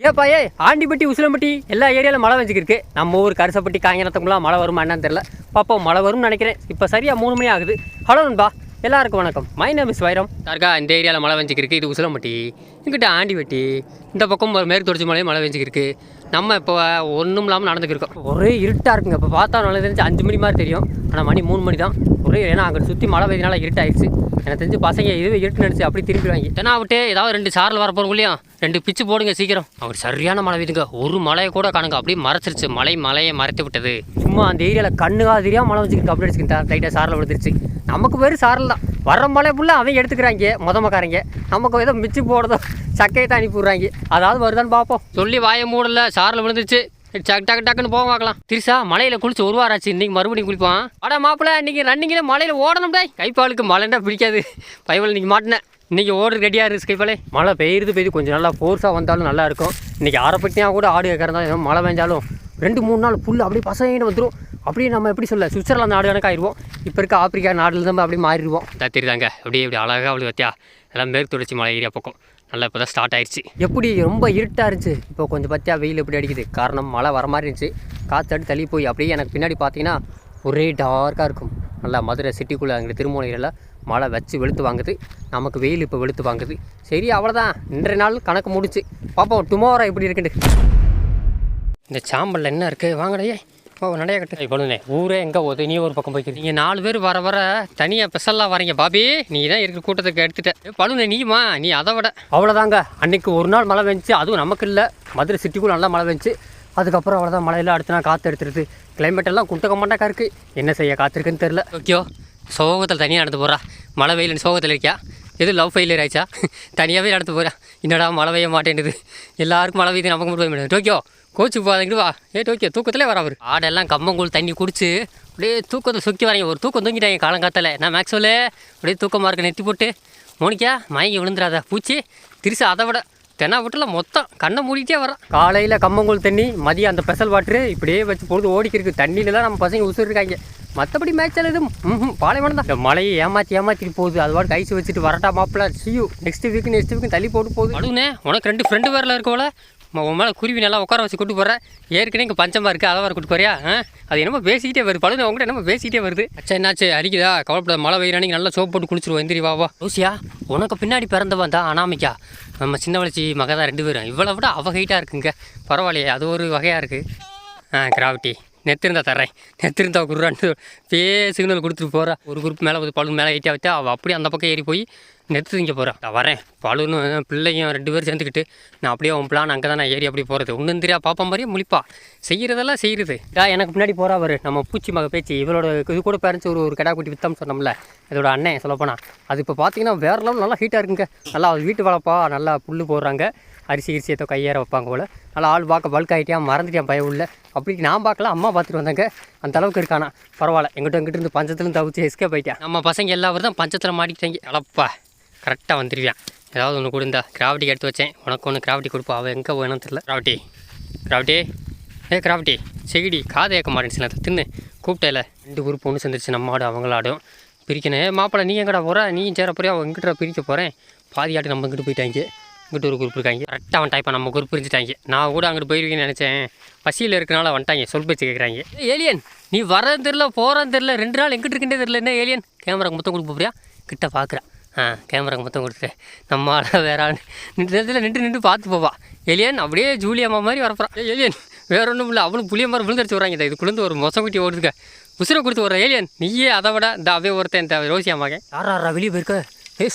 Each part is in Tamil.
ஏப்பா ஆண்டிப்பட்டி உசிலம்பட்டி எல்லா ஏரியாவில் மழை வெஞ்சிருக்கு. நம்ம ஊர் கரிசப்பட்டி காங்கிரத்துக்குலாம் மழை வருமா என்னன்னு தெரியல. பார்ப்போம், மழை வரும்னு நினைக்கிறேன். இப்போ சரியாக 3 மணி ஆகுது. ஹலோ நண்பா, எல்லாருக்கும் வணக்கம். மை நேம் இஸ் வைரம். தார்கா இந்த ஏரியாவில் மழை வெஞ்சிருக்கு. இது உசிலம்பட்டி, இங்கிட்ட ஆண்டிப்பட்டி, இந்த பக்கம் மேற்கு தொடர்ச்சி மலையும் மழை வெஞ்சிருக்கு. நம்ம இப்போ ஒன்றும் இல்லாமல் நடந்துக்கிருக்கோம். ஒரே இருட்டாக இருக்குங்க. இப்போ பார்த்தா நல்லா தெரிஞ்சு 5 மணி மாதிரி தெரியும், ஆனால் மணி 3 மணி தான். ஒரே ஏன்னா அங்கே சுற்றி மழை பெய்யனால இருட்டாயிடுச்சு. எனக்கு தெரிஞ்சு பசங்க இதுவே இருட்டு நினச்சி அப்படி திரும்பிடுவாங்க. ஏன்னா விட்டு ஏதாவது 2 சாரில் வர போகிறோம், 2 பிச்சு போடுங்க சீக்கிரம். அவர் சரியான மழை பெய்யுதுங்க. ஒரு மழையை கூட காணுங்க, அப்படியே மறைச்சிருச்சு. மலையை மறைத்து விட்டது. சும்மா அந்த ஏரியாவில் கண்ணுகா தெரியாமல் மழை வச்சுக்கிட்டு அப்படி அடிச்சுக்கிட்டா லைட்டாக சாரில் விழுந்துருச்சு. நமக்கு வெறும் சாரில் தான் வர மழை ஃபுல்லாக அவன் எடுத்துக்கிறாங்க மொதமக்காரங்க. நமக்கு ஏதோ மிச்சு போடுறதோ சக்கையை தான் அனுப்பி விட்றாங்க. அதாவது வருதான்னு பார்ப்போம். சொல்லி வாயை மூடல, சாரில் விழுந்துருச்சு. டக்குன்னு போக பார்க்கலாம். திருசா மலையில் குளிச்சு 1 வாரம் ஆச்சு. இன்றைக்கி மறுபடியும் குளிப்பான். அடா மாப்பிள்ள, இன்றைக்கி ரன்னிங்கில் மலையில் ஓடணும். கைப்பாலுக்கு மழைண்டா பிடிக்காது. பைவல் இன்றைக்கி மாட்டினேன். இன்றைக்கி ஓடுறது ரெடியாக இருக்குது கைப்பாலே. மழை பெய்யுது கொஞ்சம் நல்லா ஃபோர்ஸாக வந்தாலும் நல்லாயிருக்கும். இன்றைக்கி ஆரப்பட்டியாக கூட ஆடு கேட்குறதா ஏதோ மழை பெஞ்சாலும் 2-3 நாள் புல் அப்படியே பசங்க வந்துடும். அப்படியே நம்ம எப்படி சொல்ல, சுவிட்சர்லாந்து நாடு கணக்கு ஆயிடுவோம். இப்போ இருக்க ஆப்பிரிக்கா நாடுல தான் அப்படியே மாறிடுவோம். தெரியுதாங்க, அப்படியே அழகாக அப்படி வத்தியா எல்லாம் மேற்கு தொடர்ச்சி மலை ஏரியா பக்கம் நல்லா இப்போ தான் ஸ்டார்ட் ஆயிடுச்சு. எப்படி ரொம்ப இருட்டாக இருந்துச்சு, இப்போ கொஞ்சம் பத்தியா வெயில் எப்படி அடிக்குது. காரணம் மழை வர மாதிரி இருந்துச்சு. காற்று தள்ளி போய் அப்படியே எனக்கு பின்னாடி பார்த்தீங்கன்னா ஒரே டார்க்காக இருக்கும். நல்லா மதுரை சிட்டிக்குள்ளே அங்கே திருமூலையில் மழை வச்சு வெளுத்து வாங்குது. நமக்கு வெயில் இப்போ வெளுத்து வாங்குது. சரி, அவ்வளோதான், இன்றைய நாள் கணக்கு முடிச்சு. பார்ப்போம் டுமாரோ எப்படி இருக்குன்னு. இந்த சாம்பலில் என்ன இருக்குது, வாங்கடையே நிறைய கட்டு பண்ணுனே. ஊரே எங்கே போகுது, நீ ஒரு பக்கம் போய்க்குது. நீங்கள் 4 பேர் வர தனியாக ஸ்பெஷலாக வரீங்க. பாபி, நீ தான் இருக்கிற கூட்டத்துக்கு எடுத்துகிட்ட பழுனே. நீ அதை விட அவ்வளோதாங்க. அன்றைக்கி ஒரு நாள் மழை வெஞ்சிச்சு, அதுவும் நமக்கு இல்லை, மதுரை சிட்டிக்குள்ள நல்லா மழை வெஞ்சிச்சு. அதுக்கப்புறம் அவ்வளோதான், மழையெல்லாம் அடுத்த நாள் காற்று எடுத்துருது. கிளைமேட்டெல்லாம் குட்டக்கமாட்டாக்கா இருக்குது. என்ன செய்ய காத்திருக்குன்னு தெரில. ஓகே, சோகத்தில் தனியாக நடந்து போகிறா. மழை வெயில் சோகத்தில் இருக்கியா? எது லவ் ஃபெயிலியர் ஆயிடுச்சா? தனியாகவே நடந்து போகிறா. என்னடா மழை பெய்ய மாட்டேன்டுது. எல்லாருக்கும் மழை பெய்யுது, நமக்கு மட்டும் போய் டோக்கியோ கோச்சு போகாதங்கிட்டு வா. டோக்கியோ தூக்கத்திலே வர அவர். ஆடெல்லாம் கம்மங்கூழ் தண்ணி குடிச்சு அப்படியே தூக்கத்தில் சுற்றி வராங்க. ஒரு தூக்கம் தூங்கிட்டாங்க காலங்காத்தில். நான் மேக்ஸில் அப்படியே தூக்கமாக இருக்க நெத்தி போட்டு மோனிக்கா மயங்கி விழுந்துடாத பூச்சி. திருசு அதை விட தென்னா விட்டுல மொத்தம் கண்ணை மூடிக்கிட்டே வரான். காலையில் கம்மங்கூழ் தண்ணி, மதியம் அந்த ஸ்பெஷல் வாட்ரு, இப்படியே வச்சு பொழுது ஓடிக்கிருக்கு. தண்ணியில் தான் நம்ம பசங்க உசுருக்காங்க. மற்றபடி மேட்சில் எதுவும் பாலைவனம் தான். இந்த மழையை ஏமாற்றிட்டு போகுது. அது வாட்டு ஐஸ் வச்சுட்டு வரட்டா மாப்பிள்ள. சியூ நெக்ஸ்ட் வீக்கு தள்ளி போட்டு போகுது. அழுனே, உனக்கு 2 ஃப்ரெண்டு வேரில் இருக்கோல, உன் மேலே குருவி நல்லா உட்கார வச்சு கூட்டு போகிறேன். ஏற்கனவே இங்கே பஞ்சமாக இருக்குது, அதை வர கூட்டு போறியா? அது என்னமோ பேசிக்கிட்டே வருது. பழுது உங்கள்கிட்ட என்னமோ பேசிக்கிட்டே வருது. அச்சா என்னாச்சு, அடிக்குதா? கவலைப்படாத, மழை வெயிறானிக்கு நல்லா சோப்பு போட்டு குளிச்சிருவோம். எந்திரி வா. ரோசியா, உனக்கு பின்னாடி பிறந்தவன் தான் அனாமிக்கா. நம்ம சின்ன வளர்ச்சி மக தான் 2 பேரும். இவ்வளோ விட அவ ஹைட்டாக இருக்குங்க. பரவாயில்லையே, அது ஒரு வகையாக இருக்குது. கிராவிட்டி நெத்திருந்தா தர்றேன், நெத்திருந்தா குருறான்னு சிக்னல் கொடுத்துட்டு போகிறா. ஒரு குரூப் மேலே ஒரு பழு மேலே ஹைட்டாக வச்சா அவள் அப்படியே அந்த பக்கம் ஏறி போய் நெத்து திங்க போகிறேன். நான் வரேன். பழுன்னு பிள்ளையும் 2 பேரும் சேர்ந்துக்கிட்டு நான் அப்படியே அவன் பிளான் அங்கே தான் நான் ஏறி அப்படி போகிறது. ஒன்றும் தெரியா பாப்பா மாதிரியே முழிப்பா. செய்கிறதெல்லாம் செய்கிறது. எனக்கு பின்னாடி போகிறா அவர் நம்ம பூச்சி மக பேச்சு. இவளோட இது கூட பேரண்ட்ஸ் ஒரு கடா குட்டி வித்தம்னு சொன்னோம்ல, இதோட அண்ணன் சொல்லப்போனா. அது இப்போ பார்த்தீங்கன்னா வேறு லெவல் நல்லா ஹீட்டாக இருக்குங்க. நல்லா வீட்டு வளர்ப்பா, நல்லா புல் போடுறாங்க, அரிசி ஏதோ கையேற வைப்பாங்க போல். நல்லா ஆள் பார்க்க பல்க் ஆகிட்டேன், மறந்துட்டேன் பயம் உள்ள. அப்படி நான் பார்க்கல, அம்மா பார்த்துட்டு வந்தாங்க. அந்த அளவுக்கு இருக்கானா பரவாயில்ல. எங்கிட்ட இருந்து பஞ்சத்துலேருந்து தவிச்சு எஸ்கேப் ஆகிட்டேன். நம்ம பசங்க எல்லாரும் தான் பஞ்சத்தில் மாட்டிக்கிட்டாங்க. அளப்பா கரெக்டாக வந்துடுவேன். ஏதாவது ஒன்று கொடுந்தா கிராவிட்டிக்கு எடுத்து வச்சேன். உனக்கு ஒன்று கிராவிட்டி கொடுப்பா. அவள் எங்கே வேணும்னு தெரியல. கிராவிட்டி கிராவிட்டி செகிடி காதை ஏற்க மாட்டேன்ச்சு. நான் தின்னு கூப்பிட்டேல. 2 குரூப் ஒன்று சேர்ந்துருச்சு. நம்ம ஆடு அவங்கள ஆடும் பிரிக்கணும். மாப்பிள்ள நீ எங்கடா போகிற? நீ சேர போறியா? அவன் எங்கிட்ட பிரிக்க போகிறேன். பாதி ஆட்டு நம்ம இங்கிட்டு போயிட்டாங்க. இங்கிட்ட ஒரு குரூப் இருக்காங்க. கரெக்டாக அவன் டைப்பாக நம்ம குரூப் பிரிஞ்சுட்டாங்க. நான் கூட அங்கிட்டு போயிருக்கேன்னு நினச்சேன். பசியில் இருக்கிறனால வந்துட்டாங்க. சொல் பேச்சு கேட்குறாங்க. ஏலியன், நீ வரது தெரில போகிறன்னு தெரில, 2 நாள் எங்கிட்ட இருக்குன்றே தெரில. என்ன ஏலியன், கேமராக்கு மொத்தம் கொடுக்க போறியா? கிட்ட பார்க்குறேன். கேமராக்கு மொத்தம் கொடுத்துட்டேன். நம்ம ஆட வேற ஆள் நின்று பார்த்து போவா. ஏலியன் அப்படியே ஜூலியம்மா மாதிரி வரப்போறான். ஏலியன் வேற ஒன்றும் இல்லை, அவளும் புளிய மாதிரி விழுந்துடுச்சு வராங்க. இது குளிர்ந்து ஒரு மொசக்குட்டி ஓடுதுக்க, உசுரை கொடுத்து வர. ஏலியன் நீயே அதை விட இந்த அவே ஒருத்தன் இந்த ரோசியாமாங்க. யாரா வெளியே போயிருக்க?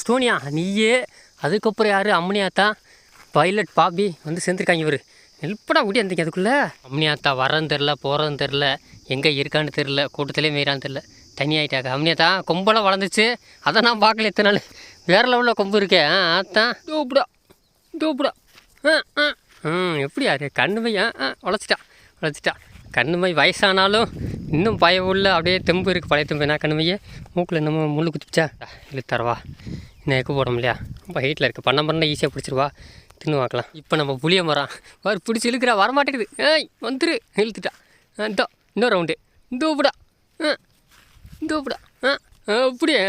ஸ்டோனியா நீயே. அதுக்கப்புறம் யார்? அம்னியாத்தா, பைலட் பாபி வந்து சேர்ந்துருக்காங்க. இவர் நெல்படா ஊட்டி இருந்தீங்க. அதுக்குள்ளே அம்னியாத்தா வரன்னு தெரில, போகிறன்னு தெரில, எங்கே இருக்கான்னு தெரில, கூட்டத்திலே மீறான்னு தெரில, தனியாயிட்டாக்கா. அம்னியாத்தா கொம்பெல்லாம் வளர்ந்துச்சு. அதை நான் பார்க்கல எத்தனை நாள். வேறு லெவலில் கொம்பு இருக்கேன். ஆத்தான் டோப்புடா. எப்படி யாரு கண்ணுமை வளச்சிட்டா. கண்ணுமை வயசானாலும் இன்னும் பயம் உள்ள அப்படியே தெம்பு இருக்குது. பழைய தெம்பு என்ன கண்ணுமையே மூக்கில் என்னமோ முள்ளு குத்திச்சா இழுத்தரவா. இன்னும் எக்கு போட முடியா? ரொம்ப ஹைட்டில் இருக்குது. பண்ண ஈஸியாக பிடிச்சிருவா. தின்னு பார்க்கலாம். இப்போ நம்ம புளிய மரம் வர பிடிச்சி இழுக்கிறா, வரமாட்டேங்குது. வந்துரு இழுத்துட்டா. இன்னொரு ரவுண்டு. இந்தோப்புடா. அப்படியே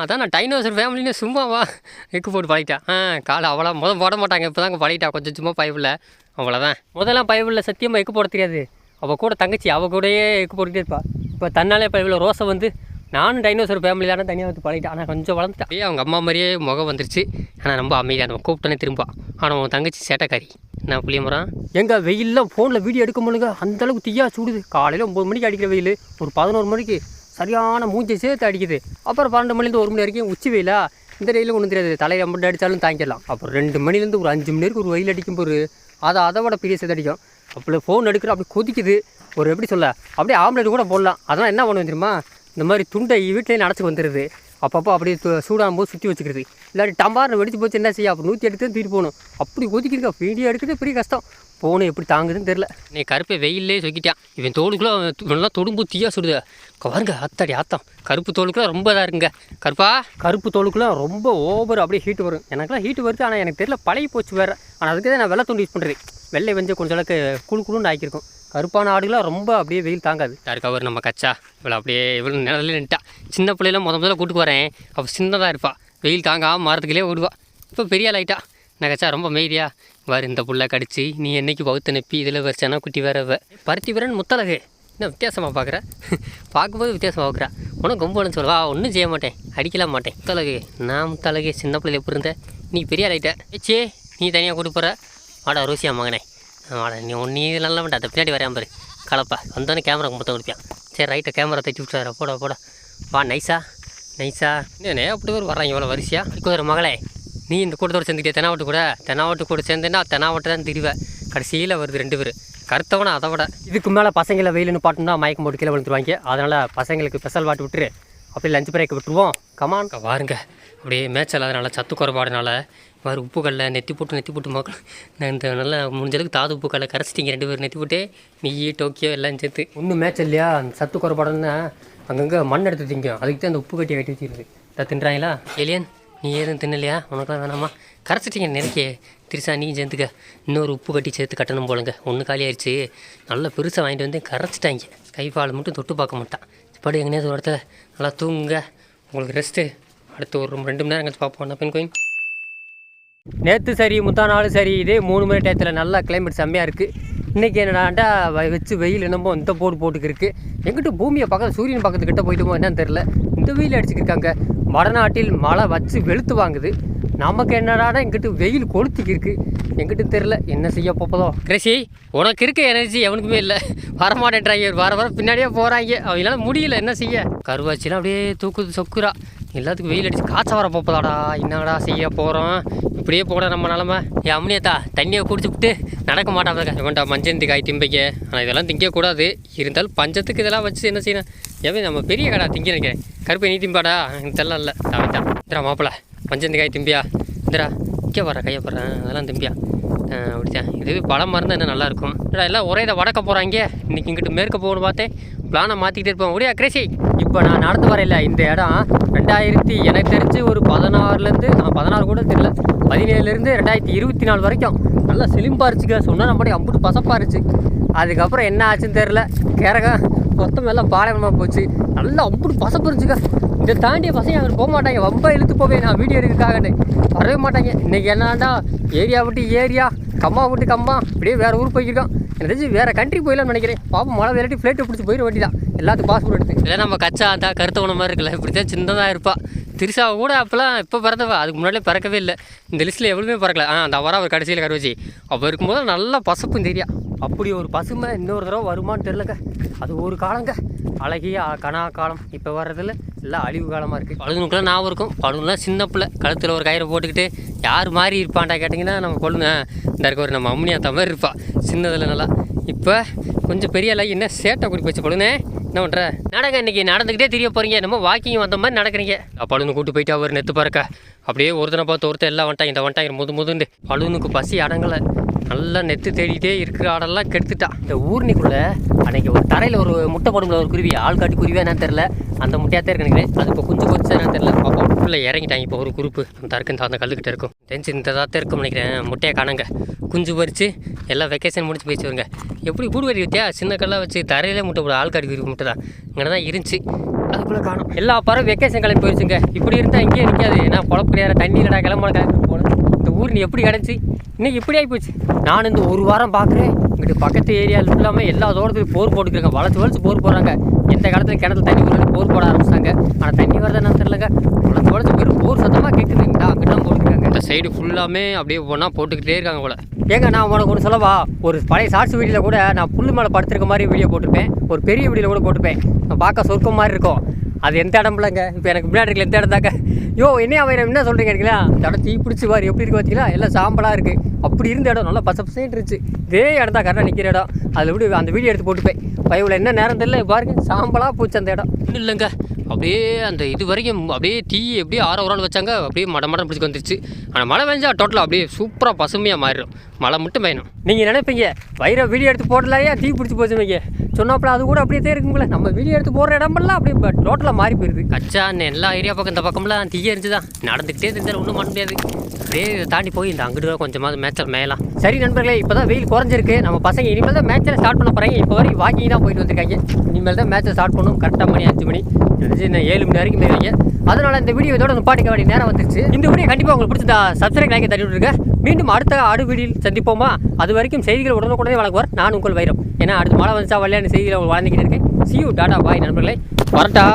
அதான் நான் டைனோசர் ஃபேமிலின்னு சும்மாவா எக்கு போட்டு பழகிட்டேன். காலை அவ்வளோ போட மாட்டாங்க, இப்போ தாங்க பழகிட்டா கொஞ்சம் சும்மா பைப்பில். அவ்வளோதான். முதல்லாம் பைப்பில் சத்தியமாக எக்கு போட தெரியாது. அவள் கூட தங்கச்சி அவள் கூடயே எக்கு போட்டுகிட்டே இருப்பா. இப்போ தன்னாலே பைப்பில் ரோசை வந்து நானும் டைனோசர் ஃபேமிலி தானே தனியாக வந்து பழகிட்டேன். ஆனால் கொஞ்சம் வளர்ந்துட்டேன். அவங்க அம்மா மாதிரியே முகம் வந்துருச்சு. ஆனால் ரொம்ப அமைதியாக நம்ம கூப்பிட்டோன்னே திரும்ப. ஆனால் உன் தங்கச்சி சேட்டைக்காரி. நான் புளிய மரம் எங்கள் வெயிலெலாம் ஃபோனில் வீடியோ எடுக்க முடியுங்க. அந்தளவுக்கு தீயா சூடுது. காலையில் 9 மணிக்கு அடிக்கிற வெயில் ஒரு 11 மணிக்கு சரியான மூஞ்சி சேர்த்து அடிக்குது. அப்புறம் 12 மணிலேருந்து 1 மணி வரைக்கும் உச்சி வெயிலா. இந்த வெயிலும் ஒன்றும் தெரியாது, தலையில் மட்டும் அடித்தாலும் தாங்கிடலாம். அப்புறம் 2 மணிலேருந்து ஒரு 5 மணி நேரத்துக்கு ஒரு வெயில் அடிக்கும்போது அதை விட பெரிய சேர்த்து அடிக்கும். அப்படி ஃபோன் எடுக்கிற அப்படி கொதிக்குது. ஒரு எப்படி சொல்ல அப்படியே ஆம்லேட் கூட போடலாம். அதெல்லாம் என்ன பண்ணுவேன் தெரியுமா, இந்த மாதிரி துண்டை வீட்டிலே நடச்சி வந்துடுது. அப்பப்போ அப்படியே சூடாகும் போது சுற்றி வச்சுக்கிறது. இல்லாட்டி டம்பார் வெடிச்சு போச்சு என்ன செய்ய, அப்புறம் 108 தான் தூக்கிட்டு போகணும். அப்படி கொதிக்கிறதுக்கா வீடியோ எடுக்கிறது பெரிய கஷ்டம். ஃபோனு எப்படி தாங்குதுன்னு தெரில. நீ கருப்பை வெயிலே சொக்கிட்டான். இவன் தோலுக்குள்ளே இவனெல்லாம் தொடும்போது தீயா சுடுது. பாருங்க அத்தாடி ஆத்தம். கருப்பு தோலுக்குலாம் ரொம்ப இதாக இருக்குங்க. கருப்பு தோலுக்குலாம் ரொம்ப ஓவர் அப்படியே ஹீட்டு வரும். எனக்குலாம் ஹீட்டு வருது, ஆனால் எனக்கு தெரியல பழகி போச்சு வேறு. ஆனால் அதுக்கு தான் நான் வெள்ளை துண்டு யூஸ் பண்ணுறது. வெள்ளை வெஞ்சு கொஞ்சம் அளவுக்கு குழுன்னு ஆக்கியிருக்கும். கருப்பான ஆடுகளாம் ரொம்ப அப்படியே வெயில் தாங்காது. யாருக்கு அவர் நம்ம கச்சா இவ்வளோ அப்படியே இவ்வளோ நிழலில் நின்ட்டா. சின்ன பிள்ளைலாம் முதல்ல கூட்டுக்கு வரேன். அப்போ சின்னதாக இருப்பாள், வெயில் தாங்காமல் மரத்துக்குள்ளே ஓடுவா. இப்போ பெரிய ஆள் ஆகிட்டா. நான் கச்சா ரொம்ப மெய்தியா வேறு இந்த புள்ள கடிச்சு நீ என்னைக்கு பகுத்து நெப்பி இதில் வரிச்சானா குட்டி வேற பருத்தி வீரன் முத்தலகு என்ன வித்தியாசமாக பார்க்குற. பார்க்கும்போது வித்தியாசமாக பார்க்குறா. உனக்கு ரொம்ப சொல்லுவா ஒன்றும் செய்ய மாட்டேன், அடிக்கலாம் மாட்டேன். முத்தலகு நான் முத்தலகு சின்ன பிள்ளைல எப்படி இருந்தேன், நீ பெரிய ஆள் ஆகிட்ட. ஏச்சே நீ தனியாக கூட்டு போகிற. வாடா ரோசியா மகனே வாடா. நீ நல்லா வேண்டாம், அதை பின்னாடி வரையாம பாரு கலப்பா. வந்தோடனே கேமரா மொத்தம் கொடுப்பியான். சரி ரைட்டை கேமரா தட்டி விட்டுறாரு. போட வா நைஸா என்னே அப்படி ஒரு வர்றாங்க இவ்வளோ வரிசையா. ஒரு மகளே நீ இந்த கூட்டத்தோடு சேர்ந்துக்கிட்டே தெனாவட்டு கூட சேர்ந்தேன்னா தெனாவட்டு தான் திரிவேன். கடைசியில் வருது 2 பேர் கருத்தவனை. அதை விட இதுக்கு மேலே பசங்களை வெயிலுன்னு பாட்டுனா மயக்கம் போட்டு கீழே விழுந்துருவாங்க. அதனால் பசங்களுக்கு ஸ்பெஷல் வாட்டு விட்டுரு. அப்படியே லஞ்ச் பிரேக் விட்டுருவோம். கமான் பாருங்க அப்படியே மேய்ச்சல். அதனால் சத்து குறைபாடுனால மாதிரி உப்புக்கல்ல நெத்தி போட்டு மக்கள் இந்த நல்லா முடிஞ்சளவுக்கு தாது உப்புக்கல்ல கரைச்சிட்டிங்க 2 பேர் நெத்தி போட்டு நெய் டோக்கியோ எல்லாம் சேர்த்து. ஒன்றும் மேய்ச்சல் இல்லையா, அந்த சத்து குறைபாடுன்னா அங்கங்கே மண் எடுத்து திங்கும். அதுக்கு தான் அந்த உப்பு கட்டியை கட்டி வச்சுருது. அதை தின்றாங்களா ஏலியன், நீ ஏதும் தின்னலையா? உனக்குலாம் வேணாமா? கரைச்சிட்டிங்க நிறைய. திருசா நீ சேர்த்துக்க. இன்னொரு உப்பு கட்டி சேர்த்து கட்டணும் போலங்க. ஒன்று காலி ஆயிடுச்சு. நல்லா பெருசாக வாங்கிட்டு வந்து கரைச்சிட்டாங்க. கைப்பால் மட்டும் தொட்டு பார்க்க மாட்டான். படி எங்கேயாவது ஒரு இடத்துல நல்லா தூங்குங்க, உங்களுக்கு ரெஸ்ட்டு. அடுத்து ஒரு 2 மணி நேரம் கழிச்சு பார்ப்போம். பெண் கோயின் நேற்று சரி முந்தா நாள் சரி இதே 3 மணி டயத்தில் நல்லா கிளைமேட் செம்மையாக இருக்குது. இன்றைக்கி என்னடாண்டா வச்சு வெயில் என்னமோ இந்த போட்டுக்கிருக்கு. எங்கிட்ட பூமியை பக்கத்தில் சூரியன் பக்கத்துக்கிட்ட போயிட்டுமோ என்னன்னு தெரில. இந்த வெயில் அடிச்சுக்கிருக்காங்க. வடநாட்டில் மழை வச்சு வெளுத்து வாங்குது. நமக்கு என்னடானா எங்கிட்ட வெயில் கொளுத்திக்கிருக்கு. எங்கிட்ட தெரில என்ன செய்ய போப்பதோ. கிருஷி உனக்கு இருக்க எனர்ஜி எவனுக்குமே இல்லை. வரமாட்டேன்றாங்க, வர பின்னாடியே போகிறாங்க. அவங்களால முடியல, என்ன செய்ய. கருவாச்சிலாம் அப்படியே தூக்குது சொக்குறா. எல்லாத்துக்கும் வெயில் அடிச்சு காய்ச்ச வர போப்பதாடா. என்னடா செய்ய போகிறோம், இப்படியே போட நம்ம நிலமை. என் அம்னியத்தா தண்ணியை குடிச்சுவிட்டு நடக்க மாட்டாங்க. இவன்டா மஞ்சந்தி காய் திம்பிக்க. ஆனால் இதெல்லாம் திங்கக்கூடாது. இருந்தாலும் பஞ்சத்துக்கு இதெல்லாம் வச்சு என்ன செய்யணும். ஏன் நம்ம பெரிய கடை திங்கிறீங்க. கருப்பை நீ திம்பாடா, இதெல்லாம் இல்லை. தான் இந்திரா மாப்பிள்ள மஞ்சந்தி காய் திம்பியா. இந்திரா இங்கே வர கையை போடுறேன், அதெல்லாம் திம்பியா. அப்படித்தான் இதுவே பழமாக இருந்தால் இன்னும் நல்லாயிருக்கும். எல்லாம் ஒரே இதை வடக்க போகிறாங்க. இன்றைக்கி இங்கிட்டு மேற்க போகணும்னு பார்த்தேன். பிளானை மாற்றிக்கிட்டே இருப்போம். ஒரே கிரேசி. இப்போ நான் நடந்து வரையில இந்த இடம் 2000 எனக்கு தெரிஞ்சு ஒரு 16லேருந்து 16 கூட தெரியல 17லேருந்து 2024 வரைக்கும் நல்லா செழிப்பாக இருந்துச்சுக்க. சொன்னால் நம்மளுடைய அம்புட்டு பசப்பாக இருந்துச்சு. அதுக்கப்புறம் என்ன ஆச்சுன்னு தெரில. கேரகம் மொத்தம் எல்லாம் பாலைவனமாக போச்சு. நல்லா அம்புட்டு பசப்பு இருந்துச்சுக்க. இதை தாண்டிய பசங்க அங்கே போக மாட்டாங்க. ரொம்ப இழுத்து போவேன் நான் வீடியோ எடுக்கிறதுக்காகன்னு வரவே மாட்டாங்க. இன்றைக்கி என்னாண்டா ஏரியா விட்டு ஏரியா, கம்மா விட்டு கம்மா, இப்படியே வேறு ஊர் போய்க்கிருக்கோம். எனக்கு தெரிஞ்சு வேறு கண்ட்ரி போயிடலாம்னு நினைக்கிறேன். பாப்பா மழை விரட்டி ஃப்ளைட்டை பிடிச்சி போயிட வேண்டியதான். எல்லாத்துக்கும் பாஸ்போர்ட் எடுத்து. இல்லை நம்ம கச்சா தான் கருத்தவன மாதிரி இருக்குல்ல, இப்படி தான் சின்னதாக இருப்பாள். திருசாவை கூட அப்போலாம் இப்போ பிறந்தவா, அதுக்கு முன்னாடியே பிறக்கவே இல்லை. இந்த லிஸ்ட்டில் எவ்வளவுமே பிறக்கல. அந்த வர அவர் கடைசியில் கருவச்சி அப்போ இருக்கும்போது நல்லா பசப்பும் தெரியா. அப்படி ஒரு பசுமை இன்னொரு தடவை வருமானு தெரிலங்க. அது ஒரு காலங்க, அழகிய கனா காலம். இப்போ வர்றதில் எல்லாம் அழிவு காலமாக இருக்குது. பழுதுனுக்குலாம் ஞாபகம் இருக்கும். பழுதுலாம் சின்ன பிள்ளை கழுத்தில் ஒரு கயிறை போட்டுக்கிட்டு யார் மாதிரி இருப்பான்டா கேட்டிங்கன்னா நம்ம கொள்ளுங்க இந்த இருக்க ஒரு நம்ம அம்னியாத்த மாதிரி இருப்பாள் சின்னதில் நல்லா. இப்போ கொஞ்சம் பெரிய எல்லாம் என்ன சேட்டை குடி போச்சு. பழுனே என்ன பண்ணுற நடங்க, இன்றைக்கி நடந்துக்கிட்டே தெரிய போகிறீங்க. நம்ம வாக்கிங் வந்த மாதிரி நடக்கிறீங்க. பழுனு கூட்டு போயிட்டு அவர் நெத்து பறக்க அப்படியே ஒருத்தனை பார்த்து ஒருத்தர் எல்லாம் வந்துட்டாங்க. இந்த வந்துட்டாங்க முதுண்டு. பழுனுக்கு பசி அடங்கலை. நல்லா நெத்து தேடிட்டே இருக்கிற ஆடெல்லாம் கெடுத்துட்டான். இந்த ஊர்னிக்குள்ளே அன்றைக்கி ஒரு தரையில் ஒரு முட்டை போடும்ல ஒரு குருவி, ஆள்காட்டி குருவியாக என்னன்னு தெரில. அந்த முட்டையாக தான் இருக்குன்னு அது இப்போ கொஞ்சம் கொஞ்சம் என்னன்னு தெரில. அப்போ உள்ளே இறங்கிட்டாங்க. இப்போ ஒரு குரூப்பு அந்த இருக்கு அந்த கல்லுக்கிட்ட இருக்கும். தெரிஞ்சு இந்த தான் இருக்கும்னு நினைக்கிறேன். முட்டையை காணுங்க. குஞ்சு பறித்து எல்லாம் வெக்கேஷன் முடிச்சு போயிடுச்சு வருங்க. எப்படி கூடு வரி வித்தியா சின்ன கல்லாக வச்சு தரையிலே முட்டை போட ஆள்காட்டி குருவி முட்டை தான் இங்கே தான் இருந்துச்சு. அதுக்குள்ளே காணும். எல்லா பறவை வெக்கேஷன் கிளம்பி போயிடுச்சுங்க. இப்படி இருந்தால் இங்கேயே நிற்காது. ஏன்னா பொழப்பு கிடையாது, தண்ணி இல்லடா, கிளம்பி போகணும். இந்த ஊர் நீ எப்படி கிடச்சி இன்னைக்கு இப்படி ஆகி போச்சு. நான் இந்த ஒரு வாரம் பார்க்குறேன், இங்கிட்டு பக்கத்து ஏரியாவில் இல்லாமல் எல்லா தோட்டத்துலையும் போர் போட்டுக்கிறாங்க. வளைச்சு போர் போடுறாங்க. எந்த காலத்தில் கிணத்துல தண்ணி ஊற்றி போர் போட ஆரம்பிச்சாங்க. ஆனால் தண்ணி வரதான் தெரியலங்க. வளைச்சு வெறும் போர் சத்தமாக கேட்குதுங்கடா. அங்கிட்ட தான் போட்டுருக்காங்க. இந்த சைடு ஃபுல்லாமே அப்படியே ஒன்றா போட்டுக்கிட்டே இருக்காங்க போல. ஏங்க நான் உனக்கு ஒன்று சொல்லவா, ஒரு பழைய ஷார்ட்ஸ் வீடியோவில் கூட நான் புல் மேலே படுத்துருக்க மாதிரி வீடியோ போட்டிருப்பேன். ஒரு பெரிய வீடியோவில் கூட போட்டிருப்பேன். பார்க்க சொர்க்கம் மாதிரி இருக்கும். அது எந்த இடம் இல்லைங்க. இப்போ எனக்கு முன்னாடி இருக்கல எந்த இடம் தாங்க. என்னையா வைரம் என்ன சொல்கிறீங்க இருக்கீங்களா? இந்த இடம் தீ பிடிச்சி பாரு எப்படி இருக்கு பார்த்தீங்களா? எல்லாம் சாம்பலாக இருக்குது. அப்படி இருந்த இடம் நல்லா பசப்பசேன்னு இருந்துச்சு. இதே இடம் தான் கரெக்டாக நிற்கிற இடம். அதில் விட அந்த வீடியோ எடுத்து போட்டுப்பேன். பயவில் என்ன நேரம் தெரியல, பாருங்க சாம்பலாக போச்சு அந்த இடம். இன்னும் இல்லைங்க, அப்படியே அந்த இது வரைக்கும் அப்படியே தீ எப்படியே ஆற வச்சாங்க. அப்படியே மடம் பிடிச்சி வந்துருச்சு. ஆனால் மழை பெஞ்சா டோட்டலாக அப்படியே சூப்பராக பசுமையாக மாறிடும். மழை மட்டும் பெய்யணும். நீங்கள் நினைப்பீங்க வைரம் வீடியோ எடுத்து போடலையா தீ பிடிச்சி போச்சுவீங்க சொன்னாப்புல, அது கூட அப்படியே தான் இருக்குங்களே. நம்ம வீடியோ எடுத்து போடுற இடமெல்லாம் அப்படியே டோட்டலாக மாறி போயிருது. கச்சா எல்லா ஏரியா பக்கம் இந்த பக்கம்லாம் தீயே இருந்துச்சு தான். நடந்துக்கிட்டே இருந்தாலும் ஒன்றும் பண்ண முடியாது. அப்படியே தாண்டி போய் இந்த அங்கிட்டு கொஞ்சமாவது மேட்சல் மேலாம். சரி நண்பர்களே, இப்போ தான் வெயில் குறைஞ்சிருக்கு. நம்ம பசங்க இனிமேல் தான் மேட்சில் ஸ்டார்ட் பண்ண போகிறாங்க. இப்போ வரைக்கும் வாக்கிங் தான் போயிட்டு வந்திருக்காங்க. இனிமேல் தான் மேட்சை ஸ்டார்ட் பண்ணணும். கரெக்டாக மணி 5 மணி இன்னும் 7 மணி வரைக்கும் போயிருவீங்க. அதனால் இந்த வீடியோ இதோட பாட்டுக்க வேண்டிய நேரம் வந்துருச்சு. இந்த வீடியோ கண்டிப்பாக உங்களுக்கு பிடிச்சதா சப்ஸ்கிரைப் லைக் தட்டி விட்டுருங்க. மீண்டும் அடுத்த வீடியோவில் சந்திப்போமா? அது வரைக்கும் செய்திகள் உடனுக்குடனே வழங்குவார் நான் உங்கள் வைரம். ஏன்னா அடுத்து மழை வந்துச்சா வரலையான்னு செய்திகளை வளர்ந்துக்கிட்டு இருக்கேன். See you, டாடா பாய் நண்பர்களே, வரட்டா.